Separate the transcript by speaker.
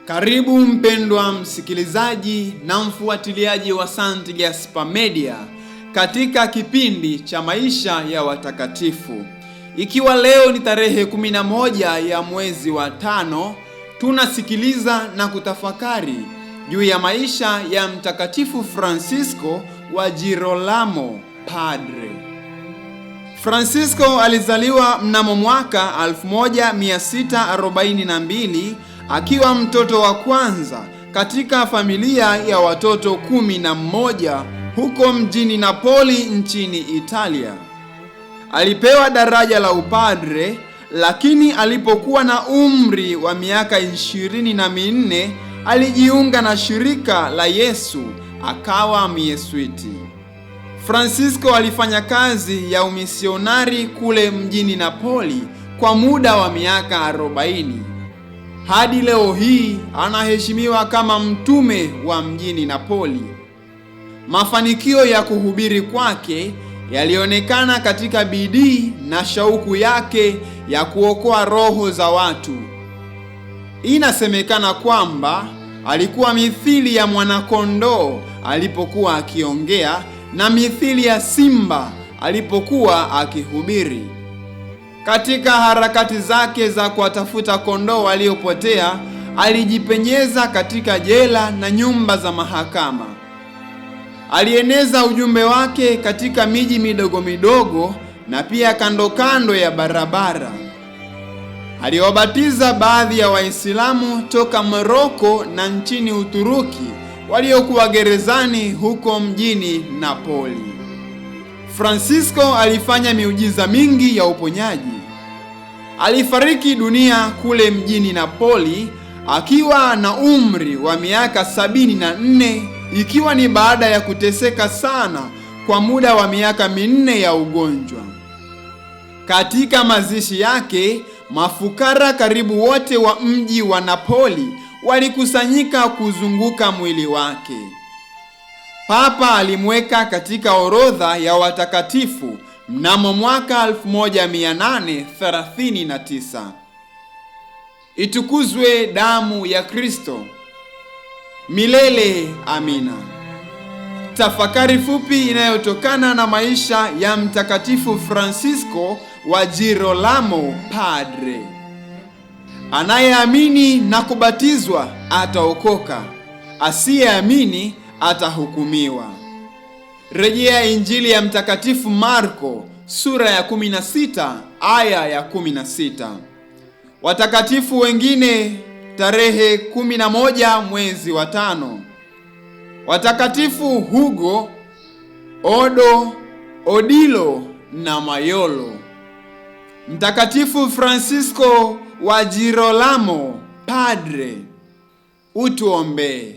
Speaker 1: Karibu mpendwa msikilizaji na mfuatiliaji wa St. Gaspar Media katika kipindi cha maisha ya watakatifu. Ikiwa leo ni tarehe 11 ya mwezi wa 5, tunasikiliza na kutafakari juu ya maisha ya Mtakatifu Francisco wa Girolamo, padre. Francisco alizaliwa mnamo mwaka 1642 akiwa mtoto wa kwanza katika familia ya watoto 11 huko mjini Napoli nchini Italia. Alipewa daraja la upadre, lakini alipokuwa na umri wa miaka 24 alijiunga na shirika la Yesu akawa Myesuiti. Francisco alifanya kazi ya umisionari kule mjini Napoli kwa muda wa miaka 40. Hadi leo hii anaheshimiwa kama mtume wa mjini Napoli. Mafanikio ya kuhubiri kwake yalionekana katika bidii na shauku yake ya kuokoa roho za watu. Inasemekana kwamba alikuwa mithili ya mwanakondoo alipokuwa akiongea na mithili ya simba alipokuwa akihubiri. Katika harakati zake za kuwatafuta kondoo waliopotea, alijipenyeza katika jela na nyumba za mahakama. Alieneza ujumbe wake katika miji midogo midogo na pia kando kando ya barabara. Aliwabatiza baadhi ya Waislamu toka Moroko na nchini Uturuki waliokuwa gerezani huko mjini Napoli. Francisco alifanya miujiza mingi ya uponyaji. Alifariki dunia kule mjini Napoli akiwa na umri wa miaka 74, ikiwa ni baada ya kuteseka sana kwa muda wa miaka 4 ya ugonjwa. Katika mazishi yake, mafukara karibu wote wa mji wa Napoli walikusanyika kuzunguka mwili wake. Papa alimweka katika orodha ya watakatifu mnamo mwaka 1839. Itukuzwe damu ya Kristo! Milele amina. Tafakari fupi inayotokana na maisha ya Mtakatifu Francisco wa Girolamo, padre. Anayeamini na kubatizwa ataokoka, asiyeamini atahukumiwa. Rejea Injili ya Mtakatifu Marko sura ya 16 aya ya 16. Watakatifu wengine tarehe 11 mwezi wa 5: Watakatifu Hugo, Odo, Odilo na Mayolo. Mtakatifu Francisco wa Girolamo, padre, utuombee.